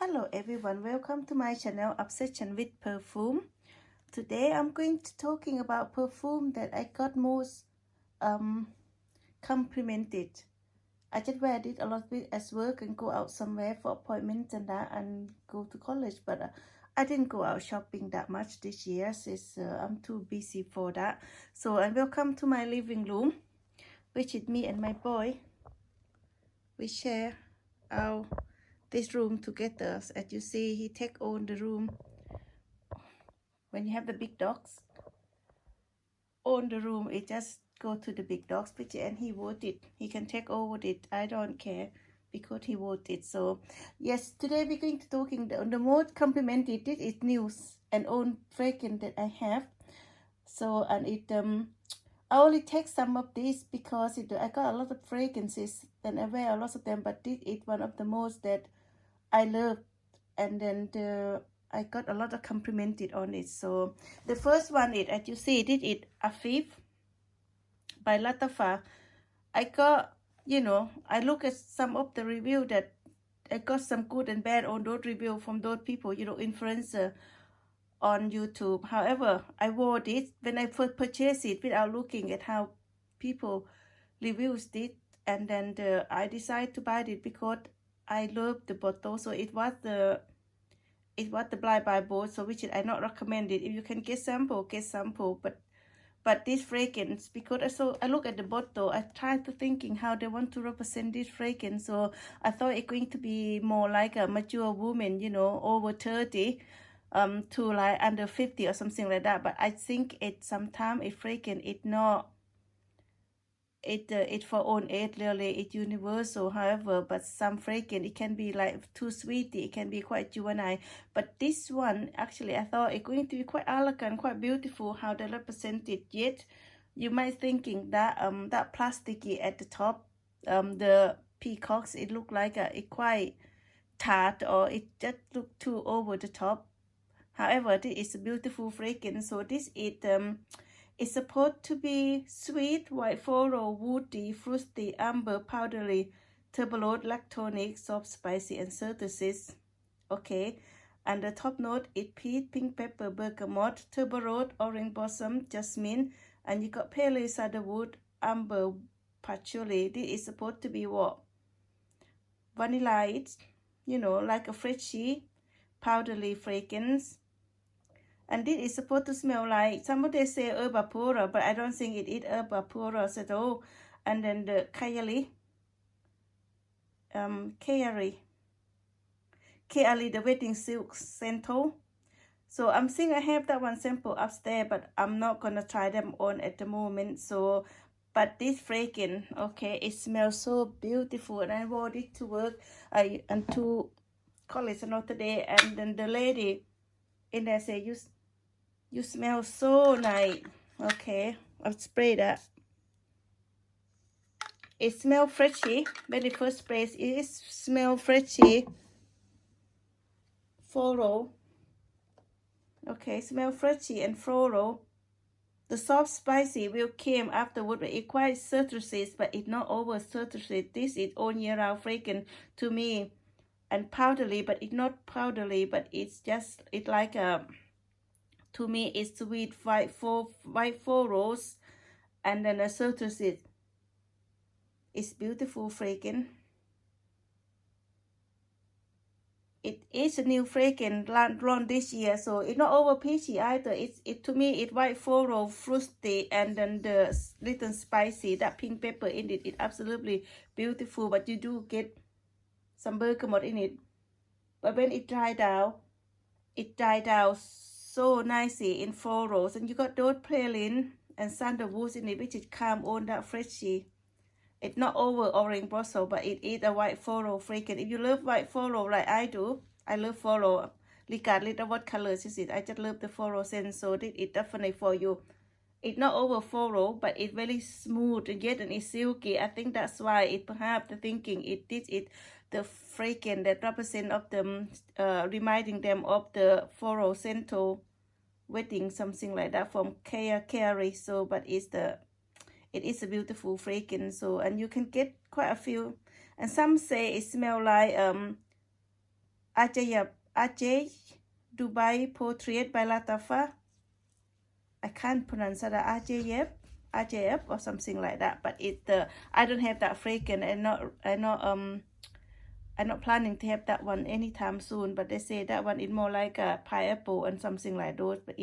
Hello everyone, welcome to my channel Obsession with Perfume. Today I'm going to talking about perfume that I got most complimented. I just wear it a lot with as work and go out somewhere for appointments and that and go to college, but I didn't go out shopping that much this year since I'm too busy for that. So and welcome to my living room, which is me and my boy. We share our this room together. As you see, he take on the room. When you have the big dogs own the room, it just go to the big dogs picture and he voted. He can take over it. I don't care because he voted. So yes, today we're going to talking the most complimented it is news and own fragrance that I have. So and it I only take some of these because I got a lot of fragrances and I wear a lot of them, but this is one of the most that I love. And then I got a lot of complimented on it. So the first one is, as you see, this is Afif by Latafa. I got, I look at some of the review that I got some good and bad on those review from those people, influencer on YouTube. However, I wore it when I first purchased it without looking at how people reviews it, and then I decided to buy it because I love the bottle. So it was the Blind by Boat, so which I not recommend it. If you can get sample, but this fragrance, because I look at the bottle, I tried to thinking how they want to represent this fragrance. So I thought it's going to be more like a mature woman, over 30 to like under 50 or something like that. But I think it sometimes it fragrance it not it for own age, really it's universal. However, but some fragrance it can be like too sweet, it can be quite juvenile. But this one actually I thought it's going to be quite elegant, quite beautiful how they represent it. Yet you might thinking that that plasticky at the top, the peacocks, it look like it quite tart, or it just look too over the top. However, this is a beautiful fragrance. So this is it's supposed to be sweet, white floral, woody, fruity, amber, powdery, tuberose, lactonic, soft, spicy, and citrus. Okay, and the top note is peach, pink pepper, bergamot, tuberose, orange blossom, jasmine, and you got pale cedarwood, amber, patchouli. This is supposed to be what? Vanilla, like a freshy, powdery fragrance. And this is supposed to smell like, somebody say herba pura, but I don't think it is herba pura at all. And then the Kylie, the wedding silk sample. So I'm thinking I have that one sample upstairs, but I'm not gonna try them on at the moment. So, but this fragrance, okay, it smells so beautiful, and I wore it to work, and to college another day, and then the lady in there say, you smell so nice. Okay, I'll spray that. It smells freshy. When the first spray, it smells freshy. Floral. Okay, smell freshy and floral. The soft spicy will come afterward, but it quite citrusy, but it's not over citrusy. This is all year round fragrance to me. And powdery, but it's not powdery, but it's just, it's like a, to me it's sweet white florals, and then a citrusy. It's beautiful fragrance. It is a new fragrance launched this year, so it's not over peachy either. To me it's white floral, fruity, and then the little spicy. That pink pepper in it is absolutely beautiful, but you do get some bergamot in it. But when it dried out so nicely in florals, and you got those praline and sandalwood in it, which is calm on that freshy. It's not over orange blossom, but it is a white floral fragrance. If you love white floral like I do, I love floral, regardless of what colors is it. I just love the floral scent, so this is definitely for you. It's not over floral, but it's very smooth and yet and it's silky. I think that's why it perhaps the thinking this is the fragrance that represent of them, reminding them of the floral central wedding, something like that from Carey. So, but it is a beautiful fragrance. So, and you can get quite a few, and some say it smell like Ajay Dubai Portrait by Latafa. I can't pronounce that. Ajayeb or something like that. But I don't have that fragrance, and I'm not planning to have that one anytime soon. But they say that one is more like a pineapple and something like those. But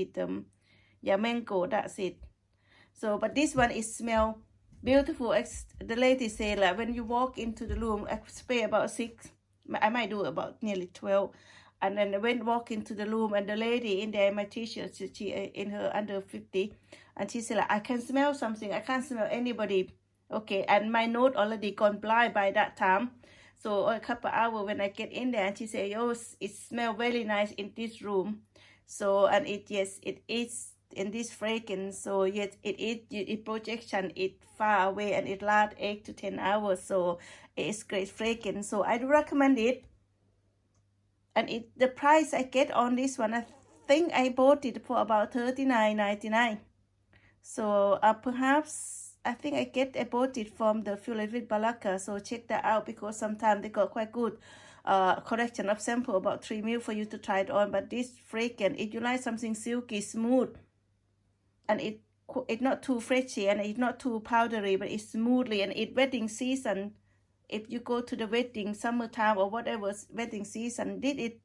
mango. That's it. So, but this one is smell beautiful. The lady say like when you walk into the room, I spray about 6. I might do about nearly 12. And then when walk into the room, and the lady in there, my teacher, she in her under 50, and she said like, I can smell something. I can't smell anybody. Okay, and my nose already gone blind by that time. So a couple hours when I get in there, and she said, oh, it smells very nice in this room. So, and it is in this fragrance. So yes, it projection it far away, and it lasts 8 to 10 hours. So it's great fragrance. So I do recommend it. And the price I get on this one, I think I bought it for about $39.99. So perhaps I think I bought it from the Philadelphia Balaka. So check that out, because sometimes they got quite good collection of sample, about 3 mil for you to try it on. But this fragrance, if you like something silky smooth, and it's not too freshy, and it's not too powdery, but it's smoothly, and it's wedding season. If you go to the wedding, summertime or whatever wedding season, it's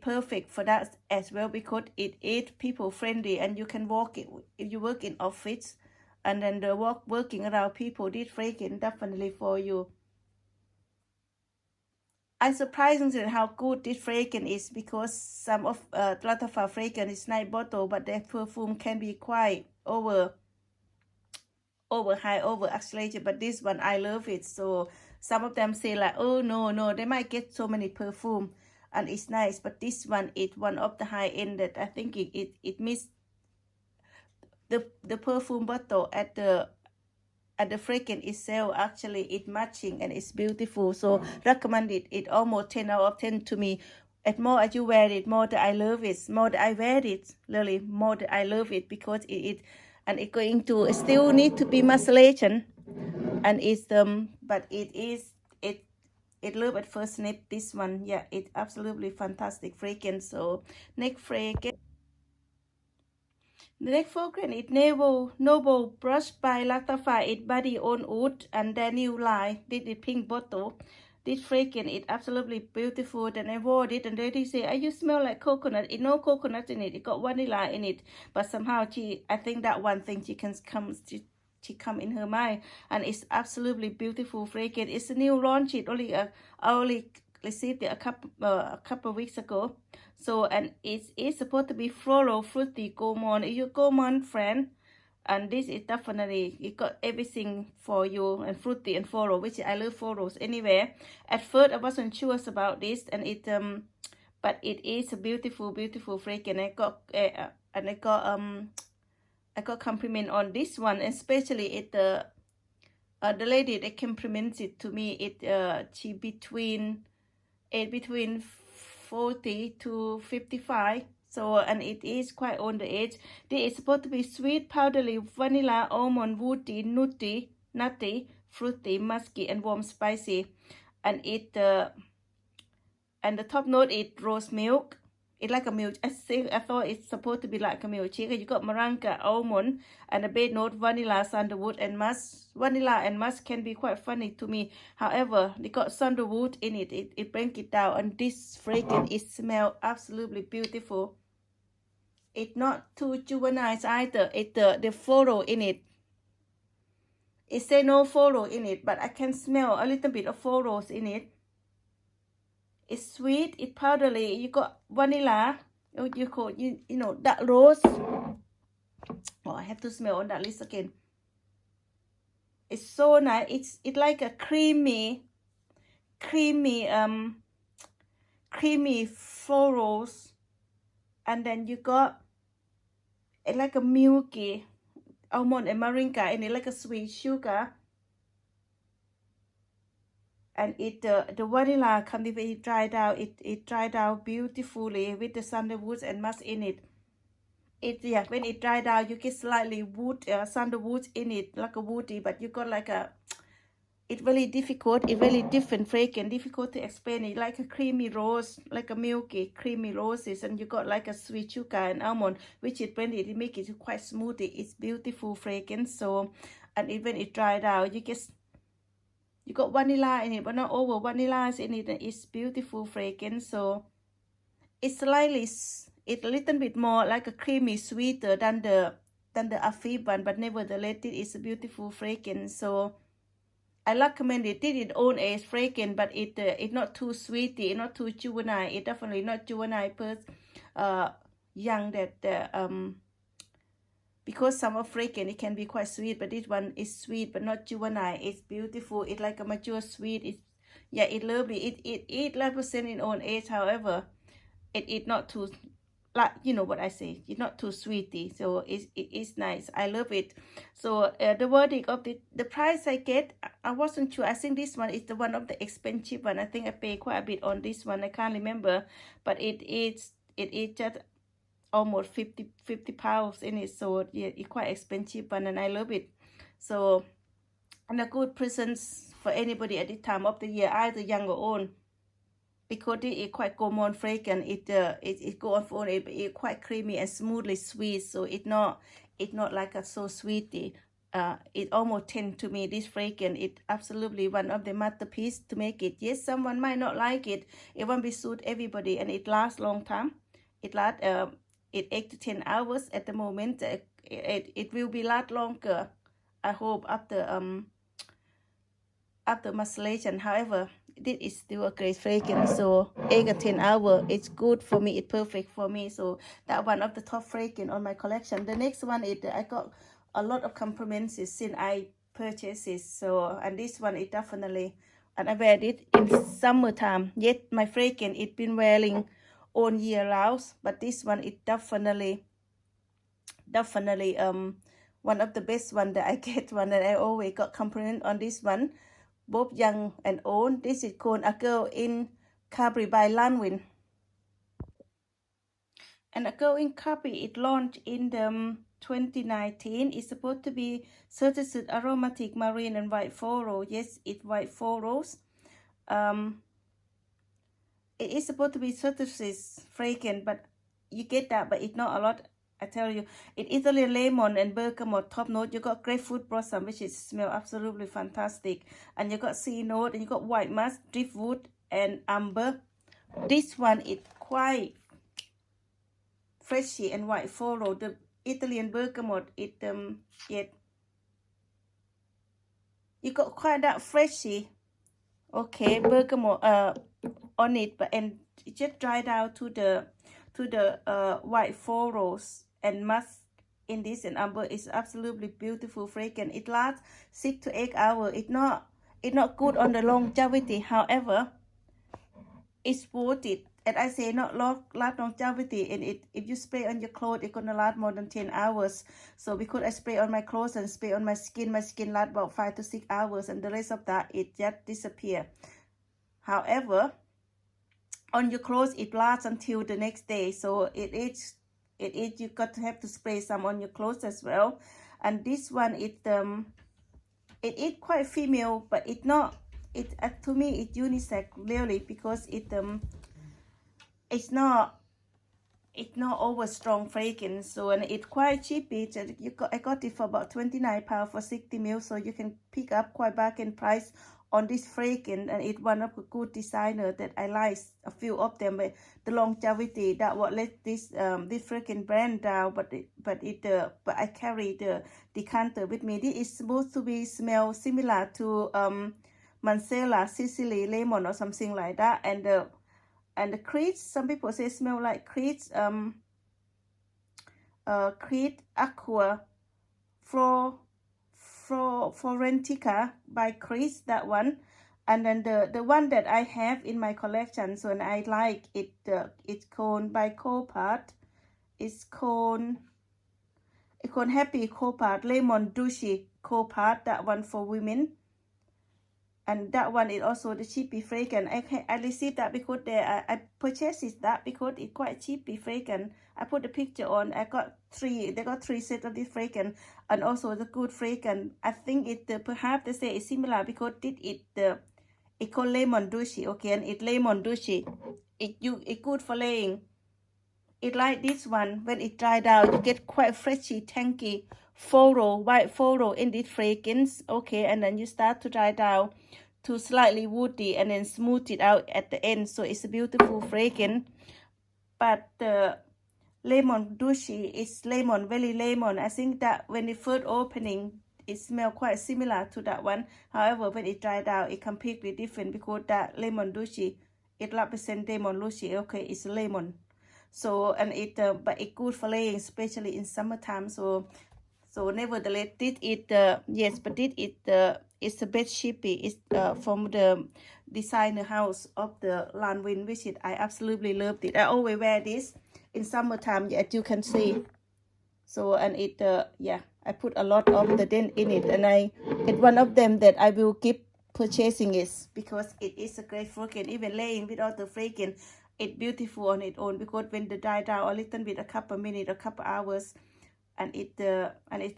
perfect for that as well, because it is people friendly, and you can walk it if you work in office, and then the working around people. This fragrance definitely for you. I'm surprised at how good this fragrance is, because some of a lot of our fragrance is nice bottle, but their perfume can be quite over accelerated. But this one, I love it. So some of them say like, oh no, they might get so many perfume, and it's nice, but this one is one of the high end that I think it missed the perfume bottle at the fragrance itself. Actually it matching, and it's beautiful. So recommend it. It almost 10 out of 10 to me. At more as you wear it, more that I love it. More that I wear it, really, more that I love it, because and it's going to still need to be maceration, and it's but it love at first sniff. This one, yeah, it's absolutely fantastic fragrance. So next fragrance. The next fragrance is Noble Brush by Latafa. It's Body on Oud and Daniel Line. This is pink bottle. This fragrance is absolutely beautiful. And I wore it, and they say, "Oh, you smell like coconut." It's no coconut in it. It got vanilla in it, but somehow I think that one thing she come in her mind, and it's absolutely beautiful fragrance. It's a new launch. It I only received it a couple of weeks ago. So, and it's supposed to be floral, fruity, gourmand. If you're gourmand friend, and this is definitely, it got everything for you, and fruity and floral, which I love florals anyway. At first I wasn't sure about this, and but it is a beautiful fragrance. I got compliment on this one, especially the lady that compliments it to me. She between 40 to 55. So, and it is quite on the edge. This is supposed to be sweet, powdery, vanilla, almond, woody, nutty, fruity, musky, and warm, spicy. And and the top note is rose milk. It's like a milk. I thought it's supposed to be like a milkshake. You got moringa, almond, and a base note, vanilla, sandalwood, and musk. Vanilla and musk can be quite funny to me. However, they got sandalwood in it. It brings it down, and this fragrance, it smells absolutely beautiful. It's not too juvenile either. It's the floral in it. It say no floral in it, but I can smell a little bit of florals in it. It's sweet, it's powdery. You got vanilla. You know that rose. Oh, I have to smell on that list again. It's so nice. It's like a creamy florals, and then you got it like a milky almond and moringa, and it like a sweet sugar. And the vanilla can be dried out. It dried out beautifully with the sandalwood and musk in it. When it dried out, you get slightly wood, sandalwood in it, like a woody, but you got like a it's very difficult. It's very different fragrance, difficult to explain it. Like a creamy rose, like a milky creamy roses, and you got like a sweet sugar and almond, which it blended. It make it quite smooth. It's beautiful fragrance. So, and even it dried out, you got vanilla in it, but not over vanilla in it. And it's beautiful fragrance. So it's slightly, it's a little bit more like a creamy, sweeter than the Afib one, but nevertheless, it is a beautiful fragrance. So I recommend it. It is own age fragrance, but it not too sweety, not too juvenile. It definitely not juvenile young that because some of fragrance it can be quite sweet, but this one is sweet but not juvenile. It's beautiful. It's like a mature sweet. It's lovely. It 11% in own age. However, it not too, like, you know what I say, it's not too sweety, so it is nice. I love it. So the verdict of the price I get, I wasn't sure. I think this one is the one of the expensive one. I think I pay quite a bit on this one. I can't remember, but it is just almost 50 pounds in it. So yeah, it's quite expensive one, and I love it. So, and a good presents for anybody at this time of the year, either young or old, because it is quite gourmand fragrance. It go on for it, but it's quite creamy and smoothly sweet. So it's not like a so sweety. It almost tend to me, this fragrance. It's absolutely one of the masterpiece to make it. Yes, someone might not like it. It won't be suit everybody, and it lasts long time. It lasts 8 to 10 hours at the moment. It will be last longer, I hope, after maceration. However, this is still a great fragrance. So 8 or 10 hours, it's good for me. It's perfect for me. So that one of the top fragrance on my collection. The next one is I got a lot of compliments since I purchased it. So, and this one is definitely, and I wear it in summertime. Yet my fragrance it's been wearing all year round, but this one is definitely one of the best one that I get one, and I always got compliment on this one, both young and old. This is called A Girl in Capri by Lanvin. And A Girl in Capri, it launched in the 2019. It's supposed to be certified aromatic marine and white floral. Yes, it's white florals. It is supposed to be certified fragrance, but you get that, but it's not a lot. I tell you, it's Italy lemon and bergamot top note. You got grapefruit blossom, which is smell absolutely fantastic, and you got sea note, and you got white musk, driftwood, and amber. This one is quite freshy and white floral. The Italian bergamot, you got quite that freshy. Okay, bergamot on it, but and it just dried out to the white florals and musk in this, and amber is absolutely beautiful fragrance. It lasts 6 to 8 hours. It's not good on the longevity. However, it's worth it. And I say not last longevity, and if you spray on your clothes, it's gonna last more than 10 hours. So because I spray on my clothes and spray on my skin lasts about 5 to 6 hours, and the rest of that it just disappear. However, on your clothes it lasts until the next day. So it is you got to have to spray some on your clothes as well. And this one it is quite female, but it's not, to me it's unisex really, because it's not over strong fragrance. So, and it's quite cheap. I got it for about 29 pounds for 60 ml. So you can pick up quite bargain price on this fragrance, and it's one of the good designer that I like. A few of them, but the longevity that what let this fragrance brand down. But I carry the decanter with me. This is supposed to be smell similar to Mancella, Sicily lemon or something like that, and the creeds, some people say smell like creeds, Creed Aqua Florentica by Chris, that one. And then the one that I have in my collection, so and I like it, it's called by Copart. It's called Happy Copart, Lemon Douche Copart, that one for women. And that one is also the cheapy fragrance. I received that because I purchased that because it's quite cheapy fragrance. I put the picture on. They got three sets of this fragrance, and also the good fragrance. I think it perhaps they say it's similar because it called lemon douche, okay, and it lemon douche. It good for laying. It like this one, when it dry down, you get quite freshy, tangy floral, white floral in this fragrance, okay, and then you start to dry down to slightly woody and then smooth it out at the end, so it's a beautiful fragrance. But the lemon douche is lemon, very lemon. I think that when it first opening, it smells quite similar to that one. However, when it dry down, it completely different because that lemon douche, it represents lemon douche, okay, it's lemon. So, and but it good for laying, especially in summertime. So nevertheless, yes, but it's the best shippy. It's from the designer house of the Lanvin, which I absolutely loved it. I always wear this in summertime, as you can see. So, and I put a lot of the dent in it, and it's one of them that I will keep purchasing it because it is a great fragrance. Even laying without the fragrance, it's beautiful on its own because when they dry down a little bit, a couple minutes, a couple hours, and if the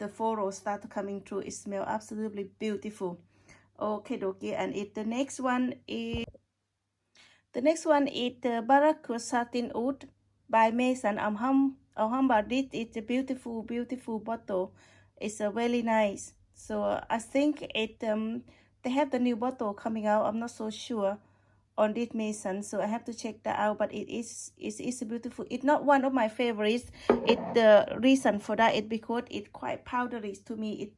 florals start coming through, it smells absolutely beautiful. Okay, dokie, and the next one is the Barracuda Satin Oud by Maison Alhambra. This is a beautiful bottle. It's very nice. So I think they have the new bottle coming out. I'm not so sure on this Maison, so I have to check that out. But it's beautiful. It's not one of my favorites. The reason for that is because it's quite powdery to me.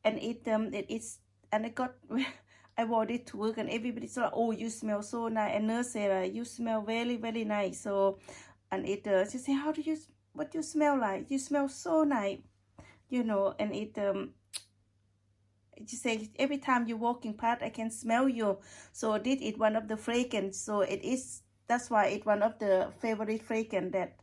I got I wore it to work, and everybody's like, "Oh, you smell so nice," and nurse said, "You smell very, very nice." So, and she said, "What you smell like? You smell so nice, you know." And she said, "Every time you walking past, I can smell you." So this is one of the fragrance. So that's why it's one of the favorite fragrance that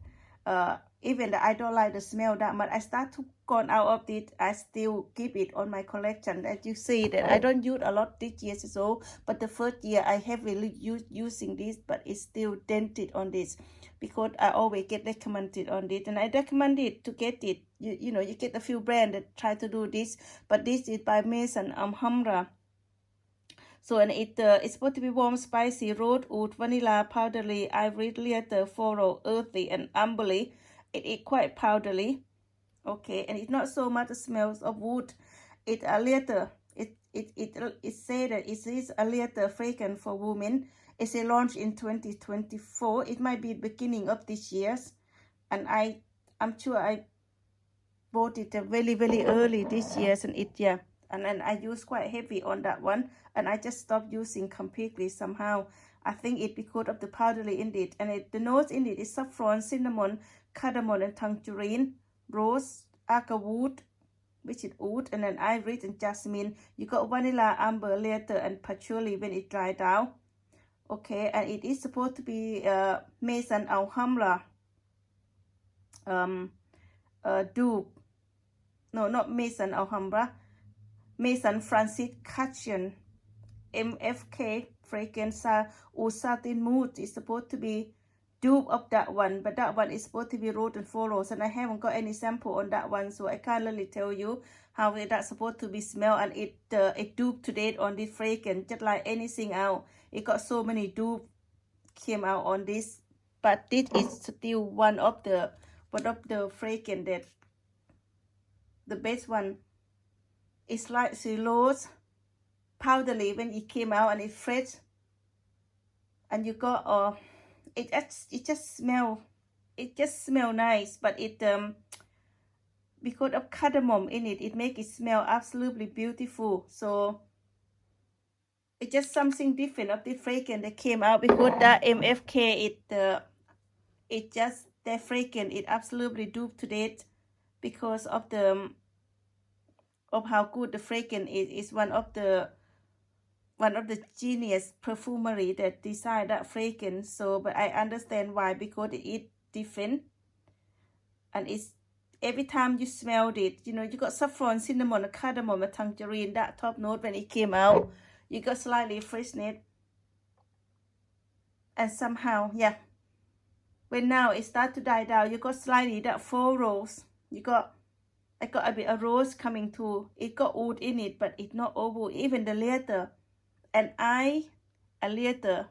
even though I don't like the smell that much, I start to gone out of it. I still keep it on my collection. As you see that I don't use a lot this year, so but the first year I heavily using this, but it's still dented on this because I always get recommended on it, and I recommend it to get it. You know, you get a few brands that try to do this, but this is by Maison Alhambra. So, and it's supposed to be warm, spicy, rose oud, vanilla, powdery, ivory, leather, floral, earthy, and amberly. It is quite powdery, okay, and it's not so much smells of wood. It's a leather. It say that it is a leather fragrance for women. It's a launch in 2024. It might be beginning of this year, and I'm sure I bought it very, very early this year, and then I use quite heavy on that one, and I just stopped using completely somehow. I think it's because of the powdery in it, and the notes in it is saffron, cinnamon, cardamom, and tangerine, rose, agarwood, which is oud, and then iris and jasmine. You got vanilla, amber, leather, and patchouli when it dry down. Okay, and it is supposed to be Maison Alhambra dupe. No, not Maison Alhambra. Maison Francis Cushion MFK fragrance or satin mood is supposed to be dupe of that one, but that one is supposed to be rose and florals, and I haven't got any sample on that one, so I can't really tell you how that's supposed to be smell. And it dupe to date on this fragrance, just like anything out. It got so many dupe came out on this, but this is still one of the fragrance that the best one. It's like cellulose, powdery when it came out, and it's fresh, and you got it just smell nice, but because of cardamom in it, it make it smell absolutely beautiful. So it's just something different of the fragrance that came out, because that MFK it just that fragrance it absolutely duped to date because of how good the fragrance is one of the genius perfumery that designed that fragrance. So, but I understand why, because it is different, and it's every time you smelled it, you know, you got saffron, cinnamon, cardamom, and tangerine, that top note when it came out, you got slightly freshness, and somehow, yeah, when now it start to die down, you got slightly that 4 rows. I got a bit of rose coming too. It got wood in it, but it's not over. Even the leather, and a leather,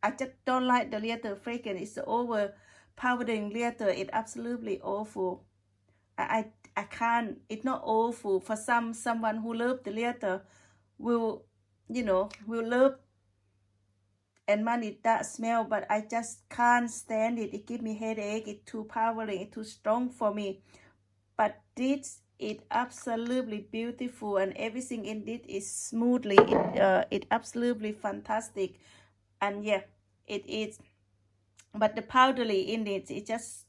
I just don't like the leather fragrance. It's overpowering leather. It's absolutely awful. I can't. It's not awful. For someone who love the leather will love and manage that smell, but I just can't stand it. It gives me headache. It's too powering. It's too strong for me. But this is absolutely beautiful, and everything in it is smoothly. It absolutely fantastic, and yeah, it is. But the powdery in it just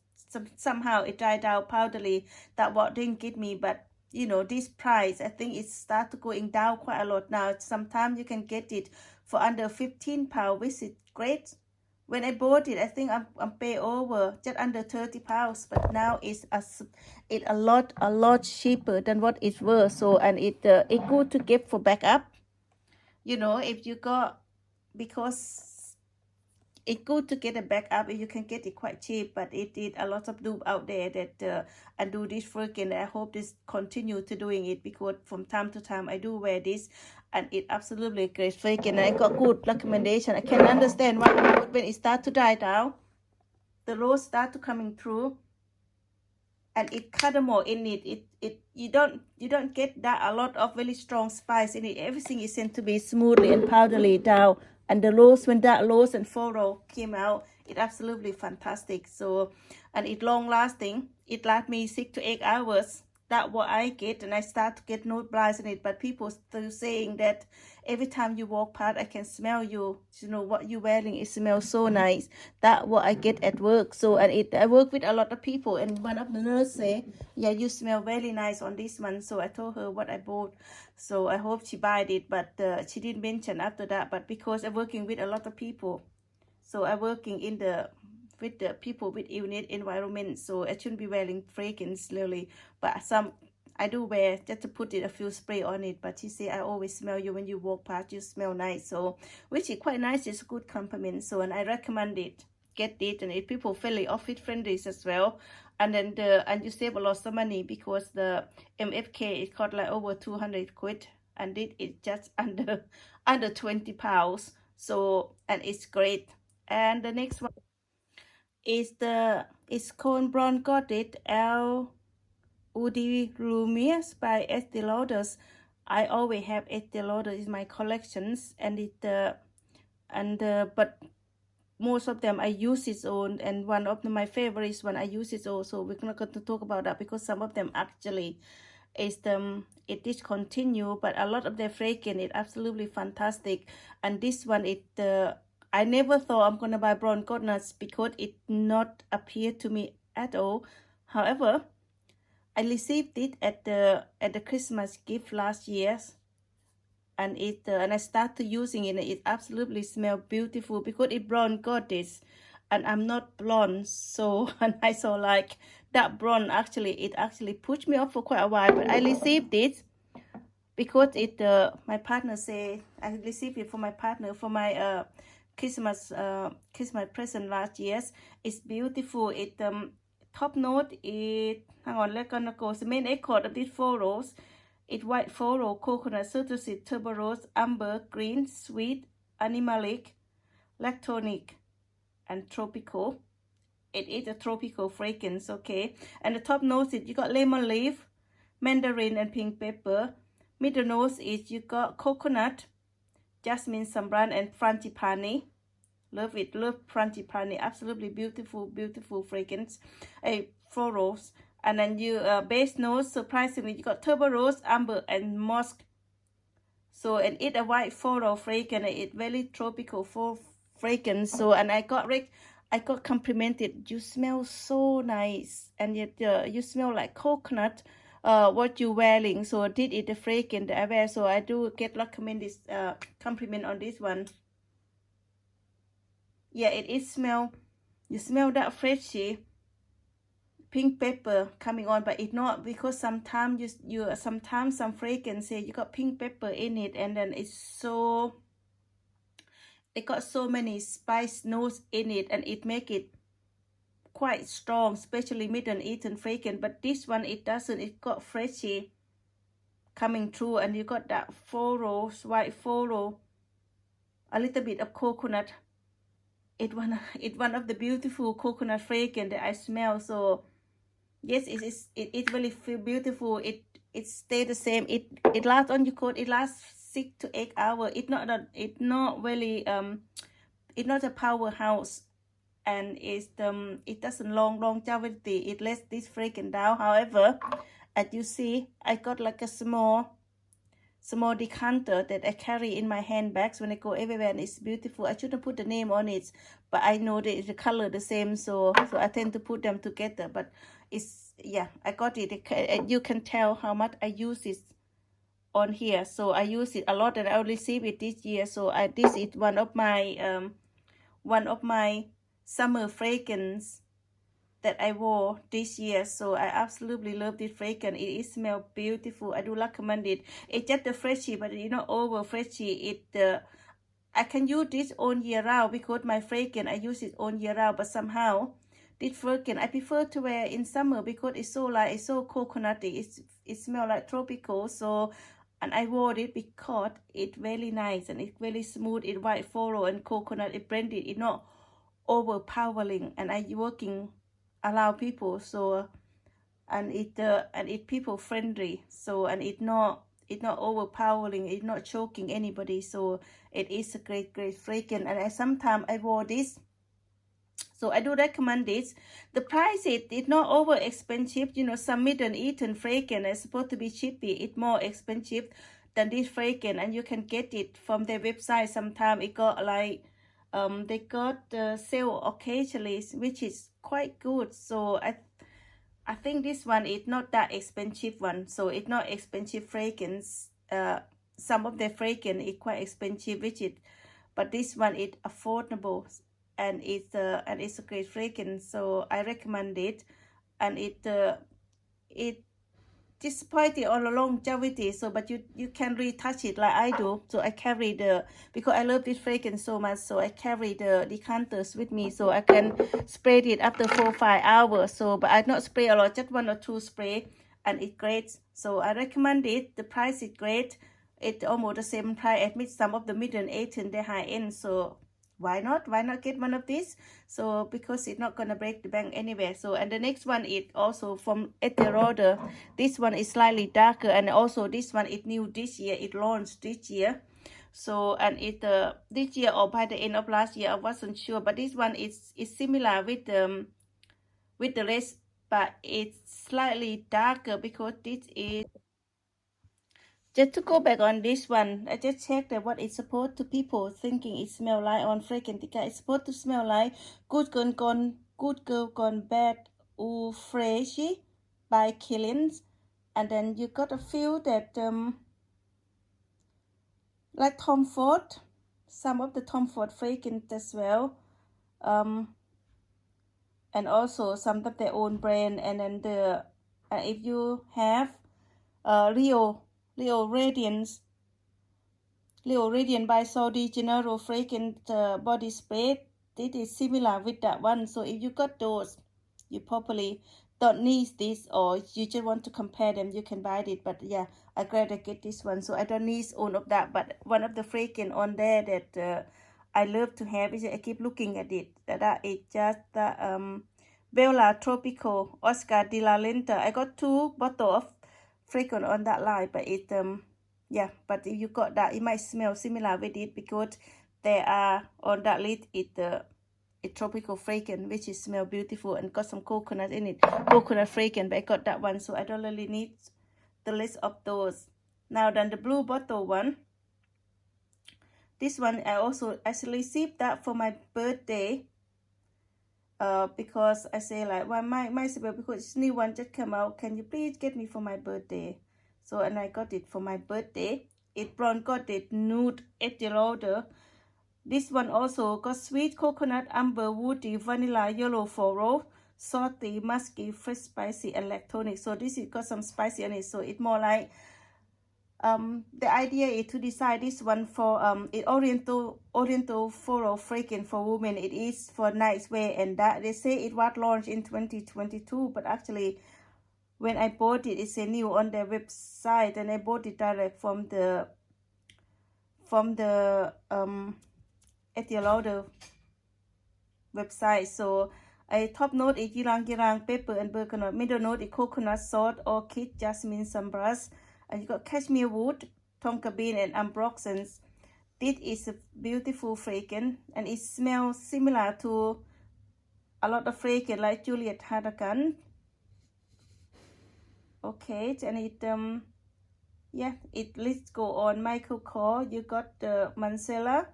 somehow it died out powdery. That what didn't get me. But this price, I think it started going down quite a lot now. Sometimes you can get it for under £15, which is great. When I bought it, I think I'm pay over just under £30, but now it's a lot cheaper than what it's worth. So, and it good to get for backup. If you got, because it's good to get a backup if you can get it quite cheap, but it did a lot of dupe out there that and do this freaking. I hope this continue to doing it, because from time to time I do wear this, and it absolutely great freaking. I got good recommendation. I can understand why when it start to die down, the rose start to coming through, and it cardamom in it. You don't get that a lot of very strong spice in it. Everything is sent to be smoothly and powdery down. And the rose, when that rose and floral came out, it absolutely fantastic. So, and it long lasting. It lasts me 6 to 8 hours. That's what I get, and I start to get no blights in it. But people still saying that every time you walk past, I can smell you. What you're wearing, it smells so nice. That's what I get at work. So, and I work with a lot of people, and one of the nurses say, yeah, you smell very nice on this one. So I told her what I bought. So I hope she bought it, but she didn't mention after that. But because I'm working with a lot of people, so I'm working with the people with unit environment, so I shouldn't be wearing fragrance really, but I do wear just to put it a few spray on it. But she say, I always smell you when you walk past, you smell nice. So which is quite nice. It's a good compliment. So, and I recommend it, get it, and people fairly office friendly as well. And then and you save a lot of money, because the MFK it cost like over 200 quid, and it is just under £20. So, and it's great. And the next one is called Brown Goddess El Udi Lumiere by Estee Lauder. I always have Estee Lauder in my collections, and but most of them I use its own, and one of my favorites one I use its own. So we're not going to talk about that, because some of them actually it discontinued, but a lot of their fragrance is absolutely fantastic. And this one I never thought I'm gonna buy Brown Goddess, because it not appear to me at all. However, I received it at the Christmas gift last year, and and I started using it, and it absolutely smells beautiful, because it Brown Goddess, and I'm not blonde. So, and I saw like that brown, it actually pushed me off for quite a while, but I received it because my partner say I received it for my partner for my Christmas present last year. It's beautiful. It top note is, hang on, let's gonna go. The main accord of these florals, it's white floral, coconut, citrusy, tuberose, amber, green, sweet, animalic, lactonic, and tropical. It is a tropical fragrance, okay. And the top notes is you got lemon leaf, mandarin, and pink pepper. Middle notes is you got coconut, jasmine, sambrane, and frangipani. Love it, love frangipani. Absolutely beautiful, beautiful fragrance. Florals. And then you base notes, surprisingly, you got tuberose, amber, and musk. So, and it's a white floral fragrance. It's very tropical fragrance. So, and I got complimented. You smell so nice, and yet you smell like coconut. What you wearing? So this is the fragrance that I wear. So I do get recommended compliment on this one. Yeah, it is smell. You smell that freshy. pink pepper coming on, but it not, because sometimes sometimes some fragrance say you got pink pepper in it, and then it got so many spice notes in it, and it make it quite strong, especially Middle Eastern fragrance. But this one, it doesn't. It got freshy coming through, and you got that white floral, a little bit of coconut. It's one of the beautiful coconut fragrance that I smell. So yes, it really feel beautiful. It stay the same. It lasts on your coat. It lasts 6 to 8 hours. It's not really it's not a powerhouse, and it doesn't longevity. It lets this fragrance down. However, as you see, I got like a small decanter that I carry in my handbags when I go everywhere, and it's beautiful. I shouldn't put the name on it, but I know that the color the same, so I tend to put them together. But it's, yeah, I got it. You can tell how much I use it on here. So I use it a lot, and I received it this year. So this is one of my summer fragrance that I wore this year. So I absolutely love this fragrance. It smells beautiful. I do recommend it. It's just the freshy, but it's not over freshy. I can use this all year round, because my fragrance I use it all year round. But somehow this fragrance I prefer to wear in summer, because it's so coconutty. It smells like tropical. So, and I wore it because it's very nice, and it's very smooth. It's white floral and coconut. It blended. It's not overpowering, and I working allow people, so and it people friendly, so, and it's not overpowering, it's not choking anybody. So it is a great fragrance, and sometimes I wore this, so I do recommend this. The price it's not over expensive. You know, some Middle Eastern fragrance is supposed to be cheapy. It's more expensive than this fragrance, and you can get it from their website. Sometimes it got like they got sale occasionally, which is quite good. So I think this one is not that expensive one. So it's not expensive fragrance. Some of the fragrance is quite expensive, but this one is affordable, and it's a great fragrance. So I recommend it, and it disappointed on the longevity. So, but you can retouch it like I do. So I carry because I love this fragrance so much, so I carry the decanters with me, so I can spray it after 4 or 5 hours. So, but I not spray a lot, just 1 or 2 spray, and it's great. So I recommend it. The price is great. It's almost the same price as some of the Middle Eastern, the high end. So why not get one of these? So because it's not gonna break the bank anyway. So, and the next one is also from Estée Lauder. This one is slightly darker, and also this one is new this year. It launched this year. So, and it this year or by the end of last year, I wasn't sure. But this one is similar with the rest, but it's slightly darker, because this is. Just to go back on this one, I just checked that what it's supposed to, people thinking it smell like on fragrance. It's supposed to smell like Good Girl Gone Bad ou Freshy by Killings. And then you got a feel that like Tom Ford, some of the Tom Ford fragrance as well. And also some of their own brand. And then if you have Rio Radiance by Sol de Janeiro fragrance body spray. This is similar with that one. So if you got those, you probably don't need this, or you just want to compare them, you can buy it. But yeah, I'm glad I get this one, so I don't need all of that. But one of the fragrance on there that I love to have is, I keep looking at it, that is just the Bella Tropical Oscar de la Renta. I got 2 bottles of fragrance on that line, but it yeah, but if you got that, it might smell similar with it, because they are on that list. A tropical fragrance, which is smell beautiful and got some coconut in it, coconut fragrance. But I got that one, so I don't really need the list of those. Now then, the blue bottle one. This one I also actually received that for my birthday. Because I say like, well, myself, because it's new one just come out, can you please get me for my birthday? So, and I got it for my birthday. It brown got it nude Estée Lauder. This one also got sweet coconut, amber, woody, vanilla, yellow floral. salty, musky, fresh, spicy, and lactonic. So this is got some spicy on it. So it's more like the idea is to decide this one for it oriental floral fragrance for women. It is for nice wear, and that they say it was launched in 2022, but actually when I bought it, it's a new on their website, and I bought it direct from the Estée Lauder website. So a top note is ylang ylang, pepper and bergamot. Middle note is coconut, salt, orchid, jasmine, sunburst. And you got cashmere wood, tonka bean, and ambroxans. This is a beautiful fragrance, and it smells similar to a lot of fragrance like Juliet Harragan. Okay, and it yeah, it let's go on. Michael Kors, you got the Mancella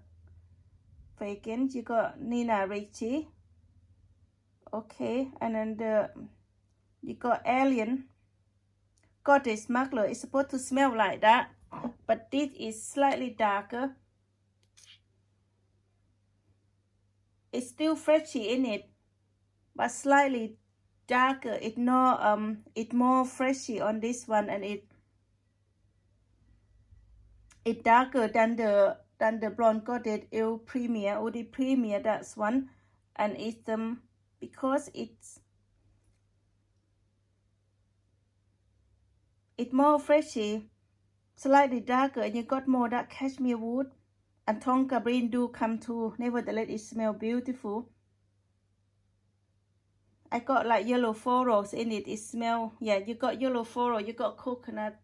fragrance, you got Nina Ricci. Okay, and then you got Alien. Goddess Smuggler is supposed to smell like that, but this is slightly darker. It's still freshy in it, but slightly darker. It's not it's more freshy on this one, and it darker than the Blonde Goddess Eau Premier or the Premier, that's one. And it's because it's more freshy, slightly darker, and you got more that cashmere wood and tonka bean do come too. Nevertheless, it smells beautiful. I got like yellow florals in it. It smells, yeah, you got yellow floral, you got coconut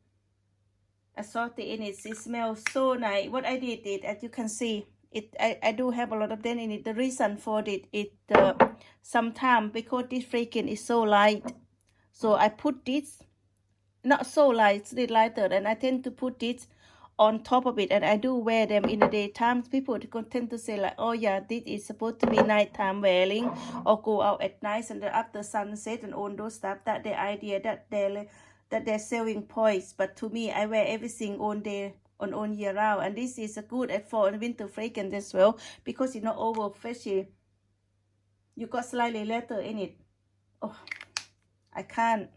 assorted in it. It smells so nice. What I did is, as you can see, I do have a lot of them in it. The reason for it sometimes because this fragrance is so light, so I put this not so light, it's lighter, and I tend to put this on top of it, and I do wear them in the daytime. People tend to say like, oh yeah, this is supposed to be nighttime wearing or go out at night and after sunset and all those stuff. That the idea that they're selling points. But to me, I wear everything all day on year round, and this is a good at fall and winter fragrance as well because it's not over freshy. You got slightly leather in it. Oh, I can't.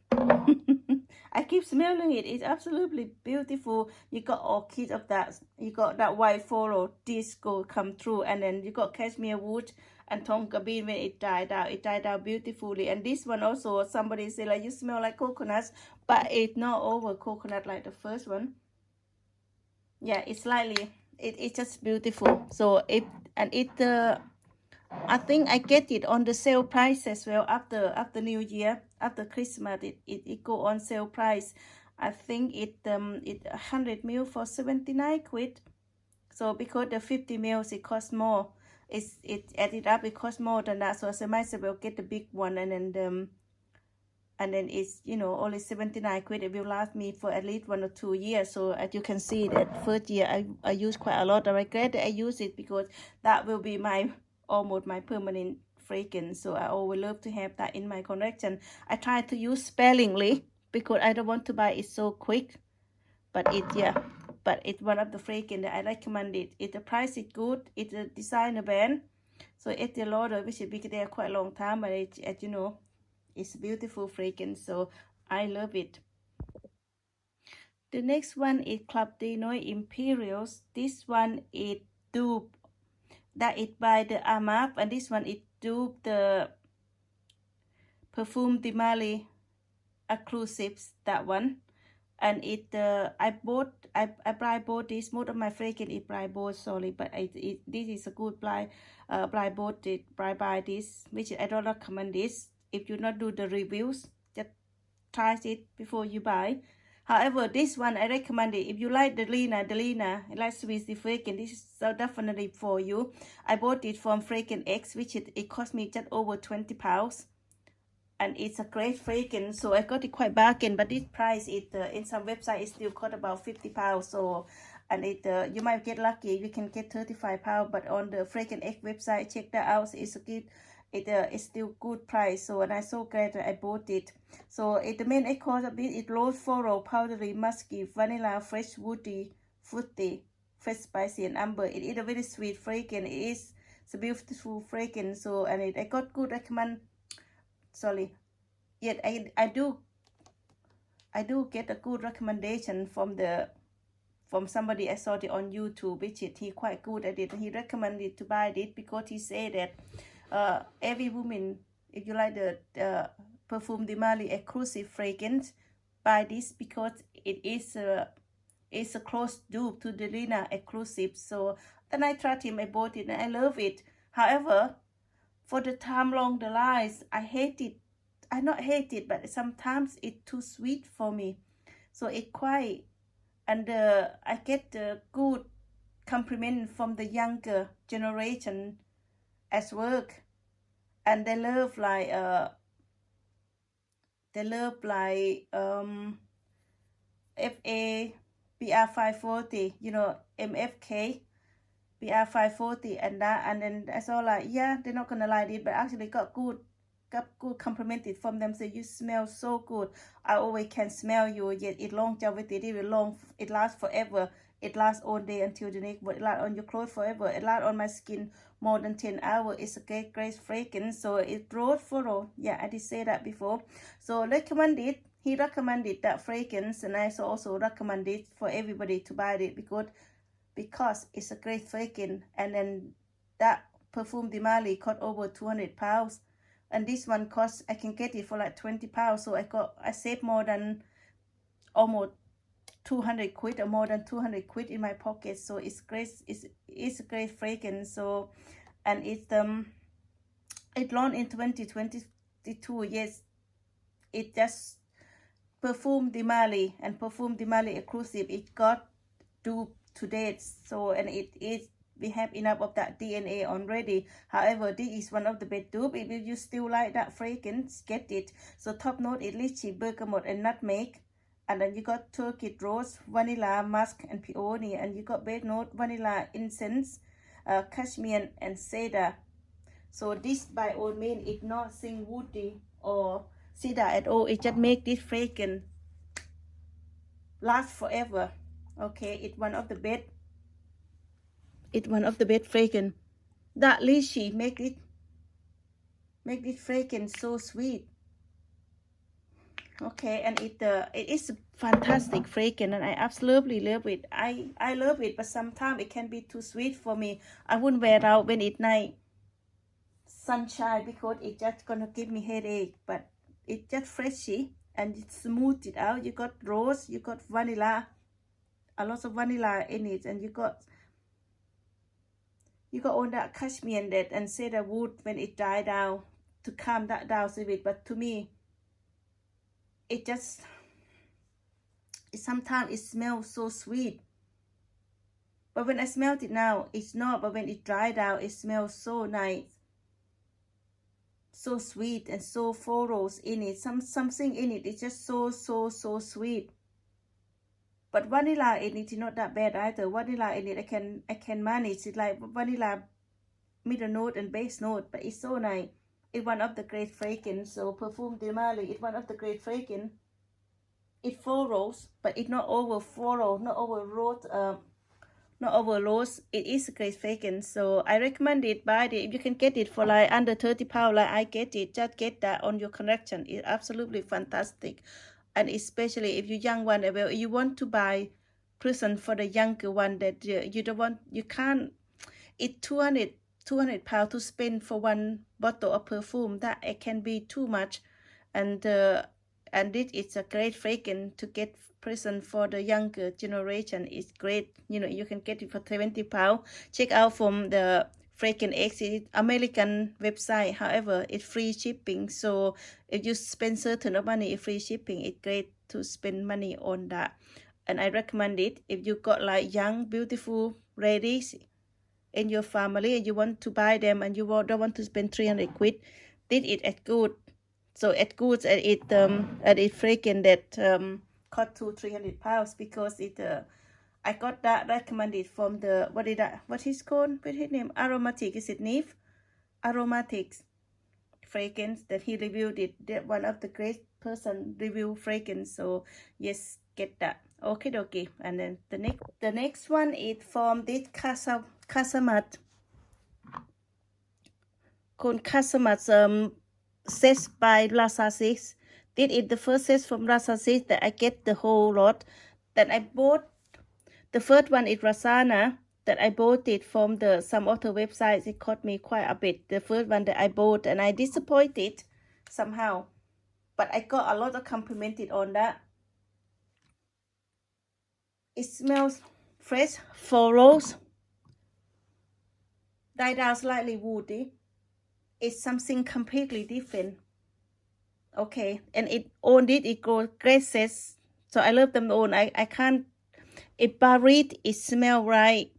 I keep smelling it. It's absolutely beautiful. You got orchid of that. You got that white floral disco come through, and then you got cashmere wood and tonka bean. When it died out, beautifully. And this one also, somebody said like you smell like coconuts, but it's not over coconut like the first one. Yeah, it's slightly. It's just beautiful. So I think I get it on the sale price as well after New Year, after Christmas. It go on sale price. I think it 100 ml for 79 quid. So because the 50 ml it costs more. It added up, it costs more than that. So I might as well get the big one, and then it's, you know, only 79 quid. It will last me for at least 1 or 2 years. So as you can see, that first year I use quite a lot. I'm glad that I use it because that will be almost my permanent fragrance. So I always love to have that in my collection. I try to use sparingly because I don't want to buy it so quick. But it's one of the fragrance that I recommend it. The price is good. It's a designer brand. So Estée Lauder, which has been there quite a long time, but as you know, it's a beautiful fragrance. So I love it. The next one is Club de Noix Imperials. This one is dupe. That is by the AMAP, and this one is dupe the Perfume de Mali Exclusives, that one. And I bought this. Most of my fragrance is bought, sorry, but this is a good buy this, which I don't recommend this. If you not do the reviews, just try it before you buy. However, this one I recommend it. If you like Delina, like sweet fragrance, this is so definitely for you. I bought it from Fragrance X, which it cost me just over £20. And it's a great fragrance, so I got it quite bargain. But this price, in some website, it still cost about £50. So, and you might get lucky, you can get £35. But on the Fragrance X website, check that out. It's a good, it's still good price. So, and I'm so glad that I bought it. So, the main accord of it is rose floral, powdery, musky, vanilla, fresh, woody, fruity, fresh, spicy, and amber. It is a very sweet fragrance. It's a beautiful fragrance. So, and I got good recommend sorry. Yet I do get a good recommendation from somebody I saw it on YouTube, which he quite good at it. He recommended to buy it because he said that every woman, if you like the Perfume de Marly exclusive fragrance, buy this because it is a close dupe to the Lina exclusive. So then I tried him, I bought it, and I love it. However, for the time along the lines, I hate it. I not hate it, but sometimes it's too sweet for me. So it quite, and I get good compliment from the younger generation at work, and they love like FA BR 540, you know, MFK BR 540 and that, and then I saw like, yeah, they're not gonna like it, but actually got good complimented from them. So you smell so good. I always can smell you. Yet it longevity, it will long, it lasts forever. It lasts all day until the next, but it lasts on your clothes forever. It lasts on my skin more than 10 hours. It's a great fragrance. So it broad furrow. Yeah, I did say that before. So recommended. He recommended that fragrance, and I also recommended for everybody to buy it because it's a great fragrance. And then that Perfume de Marly cost over £200. And this one costs, I can get it for like £20. So I saved more than almost 200 quid or more than 200 quid in my pocket. So it's great. It's a great fragrance. So, and it launched in 2022. Yes, it just Perfume de Marly and Perfume de Marly exclusive. It got due to date. So, and it is, we have enough of that DNA already. However, this is one of the best dupe. If you still like that fragrance, get it. So top note is lychee, bergamot, and nutmeg. And then you got turkey rose, vanilla, musk, and peony. And you got base note, vanilla, incense, cashmere, and cedar. So this by all means is not sing woody or cedar at all. It just make this fragrance last forever. Okay, it's one of the best. It's one of the best fragrance. That lychee make this fragrance so sweet. Okay, and it is a fantastic fragrance, and I absolutely love it. I love it, but sometimes it can be too sweet for me. I wouldn't wear it out when it's night sunshine because it's just gonna give me headache. But it's just freshy and it smooth it out. You got rose, you got vanilla, a lot of vanilla in it, and you got all that cashmere and cedar wood when it died down to calm that down a bit. But to me, it just, sometimes it smells so sweet. But when I smelled it now, it's not. But when it dried out, it smells so nice, so sweet, and so florals in it. Something in it. It's just so sweet. But vanilla in it is not that bad either. Vanilla in it, I can manage it, like vanilla middle note and base note. But it's so nice. It's one of the great fragrance. So Perfume de Marly, it's one of the great fragrance. It florals, but it's not over floral, not over rose, not over rose. It is a great fragrance. So I recommend it. Buy it. If you can get it for like under £30, like I get it, just get that on your collection. It's absolutely fantastic. And especially if you're young one, well, you want to buy present for the younger one that you don't want, you can't. It's £200 to spend for one bottle of perfume. That it can be too much, and this is a great fragrance to get present for the younger generation. It's great. You know, you can get it for £20. Check out from the Fragrance X, American website. However, it's free shipping. So if you spend certain money, it's free shipping. It's great to spend money on that, and I recommend it if you got like young, beautiful ladies in your family and you want to buy them and you don't want to spend 300 quid. Did it at good. So at good at it fragrance that cost £300 because it I got that recommended from the what is called with his name, Aromatic, is it Neve? Aromatics fragrance that he reviewed it. That one of the great person review fragrance. So yes, get that. Okay, dokie. And then the next one is from this Casamat. Called Casamat sets by Rasa 6. This is the first set from Rasa 6 that I get the whole lot. That I bought. The first one is Rasana that I bought it from some other websites. It cost me quite a bit. The first one that I bought, and I disappointed somehow. But I got a lot of complimented on that. It smells fresh, florals, died down slightly woody. It's something completely different. Okay, and it goes graces. So I love them on. I can't. It buried. It smell right.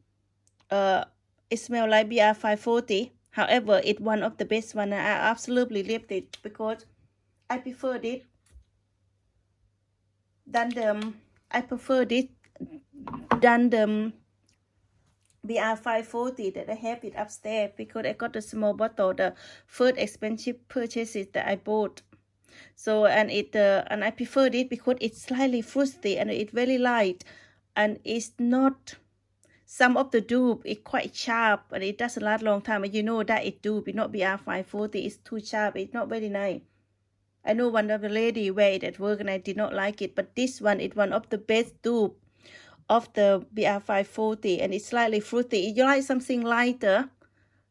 It smell like BR540. However, it's one of the best one. I absolutely loved it because I preferred it than the. I preferred it than the BR540 that I have it upstairs because I got a small bottle. The first expensive purchases that I bought. So and I preferred it because it's slightly fruity and it's very light, and it's not. Some of the dupe is quite sharp and it doesn't last long time. And you know that it's dupe, it's not BR540. It's too sharp. It's not very nice. I know one of the lady wear it at work and I did not like it, but this one is one of the best dupe of the BR540, and it's slightly fruity. If you like something lighter,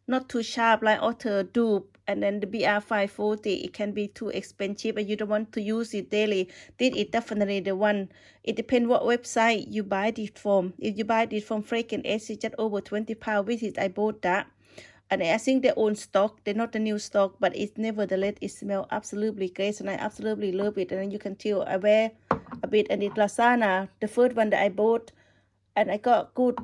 not too sharp like other dupe, and then the BR540, it can be too expensive and you don't want to use it daily. This is definitely the one. It depends what website you buy it from. If you buy it from Fragrance, it's just over £20, which is I bought that. And I think they own stock. They're not the new stock, but it's nevertheless, it smells absolutely great, and I absolutely love it. And then you can tell I wear a bit, and it's Lasana, the first one that I bought, and I got good.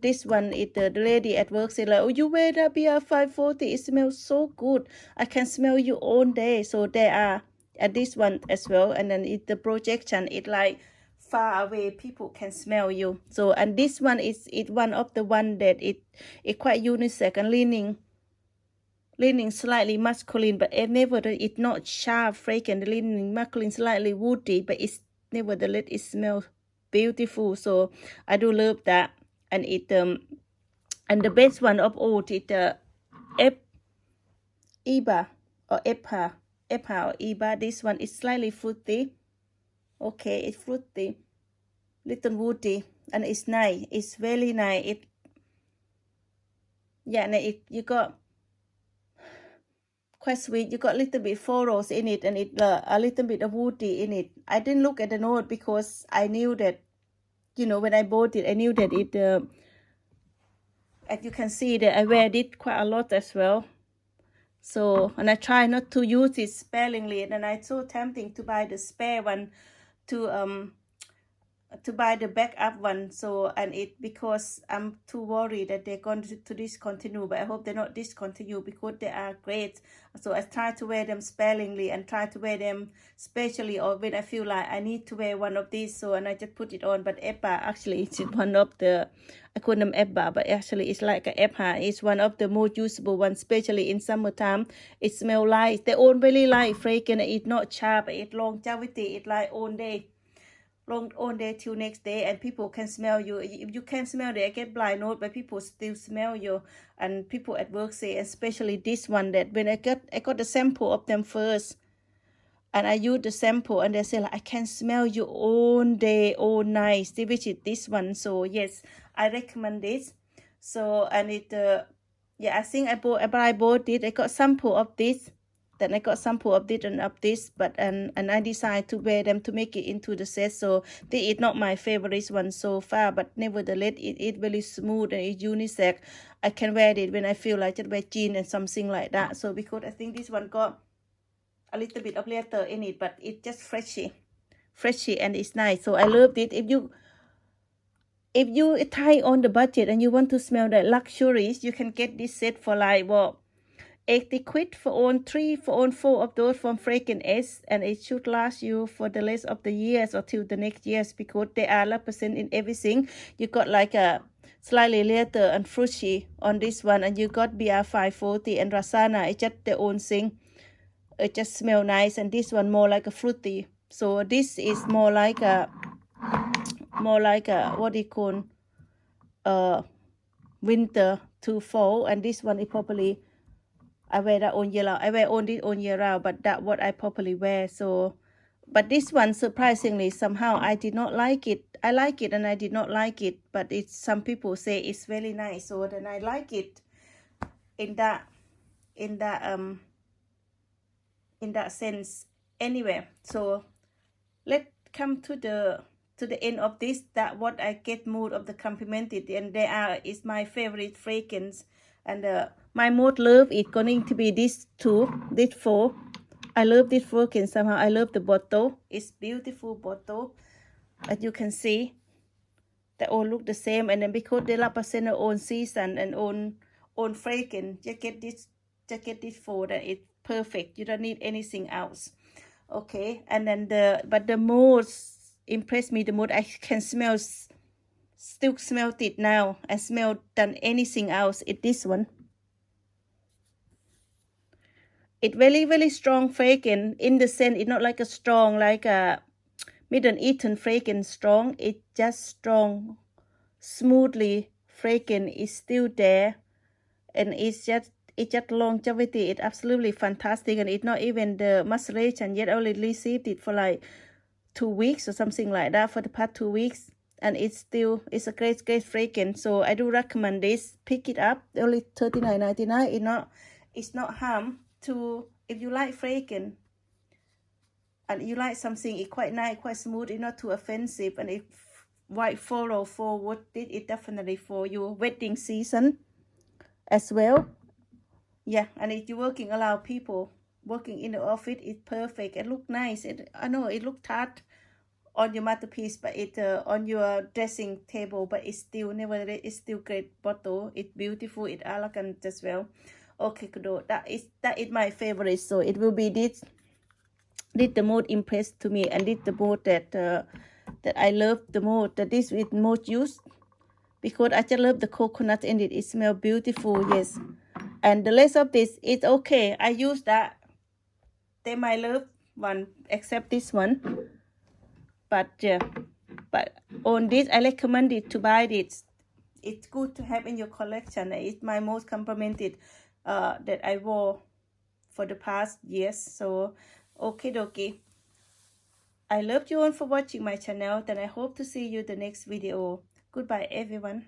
This one is the lady at work said like, oh, you wear that BR540. It smells so good. I can smell you all day. So there are, and this one as well. And then it's the projection. It's like far away. People can smell you. So, and this one is one of the one that it quite unisex and leaning slightly masculine, but it's not sharp, fragrant, leaning masculine, slightly woody, but it's nevertheless it smells beautiful. So I do love that. And it and the best one of all is the Iba or Epa or Iba. This one is slightly fruity. Okay, it's fruity, little woody, and it's nice. It's very nice. And you got quite sweet. You got a little bit florals in it, and it a little bit of woody in it. I didn't look at the note because I knew that, you know, when I bought it, I knew that it, as you can see that I wear it quite a lot as well. So, and I try not to use it sparingly, and I'm so tempting to buy the spare one to buy the backup one. So, and it, because I'm too worried that they're going to discontinue, but I hope they're not discontinue because they are great. So I try to wear them sparingly and try to wear them specially, or when I feel like I need to wear one of these. So, and I just put it on. But Epa actually is one of the, I call them Epa, but actually it's like a Epa. It's one of the most usable ones, especially in summertime. It smells light. They all really light fragrance. It's not sharp. It's longevity. It's like all day. All day till next day, and people can smell you. If you can't smell it, I get blind note, but people still smell you. And people at work say, especially this one, that when I got the sample of them first, and I use the sample, and they say like, I can smell you all day, all night, which is this one. So yes, I recommend this. So, and it yeah, I think I bought it. I got sample of this. Then I got sample of this and of this, but and I decided to wear them to make it into the set. So this is not my favorite one so far, but nevertheless it is very smooth and it's unisex. I can wear it when I feel like just wear jeans and something like that. So because I think this one got a little bit of leather in it, but it's just freshy and it's nice. So I loved it. If you tight on the budget and you want to smell that luxuries, you can get this set for like what, 80 quid for on 4 of those from Fragrance, and it should last you for the rest of the years or till the next years, because they are 11% in everything. You got like a slightly leather and fruity on this one, and you got BR540 and Rasana. It's just their own thing. It just smell nice, and this one more like a fruity. So this is more like a what do you call winter to fall, and this one is probably I wear that on year round. I wear only on year round, but that what I properly wear. So, but this one surprisingly somehow I did not like it. I like it and I did not like it, but it's some people say it's very nice, so then I like it in that sense anyway. So let's come to the end of this, that what I get mood of the complimented, and there is my favorite fragrance, and my most love is going to be this four. I love this fragrance somehow. I love the bottle. It's beautiful bottle, as you can see. They all look the same, and then because they represent their own season and own fragrance, you get this four, that it's perfect. You don't need anything else. Okay, and then the most impressed me the most, I can still smell it now. I smell than anything else. It's this one. It's very, very strong fragrance in the scent. It's not like a strong, like a Middle Eastern fragrance strong. It's just strong, smoothly fragrance is still there, and it's just longevity. It's absolutely fantastic, and it's not even the maceration yet. I only received it for like 2 weeks or something like that, for the past 2 weeks, and it's a great fragrance. So I do recommend this. Pick it up. Only $39.99. It's not harm to, if you like fragrance and you like something it's quite nice, quite smooth, it's not too offensive, and it white follow for what it definitely for your wedding season as well. Yeah, and if you're working around people, working in the office, it's perfect. It look nice. I know it look tight on your masterpiece, but it on your dressing table, but it's still nevertheless, it's still great bottle. It's beautiful, it's elegant as well. Okay, good. That is my favorite. So it will be this the most impressed to me, and this the most that I love the most. That this with most use, because I just love the coconut in it. It smells beautiful, yes. And the rest of this is okay. I use that. They my love one, except this one. But yeah, but on this I recommend it to buy this. It's good to have in your collection. It's my most complimented that I wore for the past years. So okay dokie. I love you all for watching my channel. Then I hope to see you in the next video. Goodbye everyone.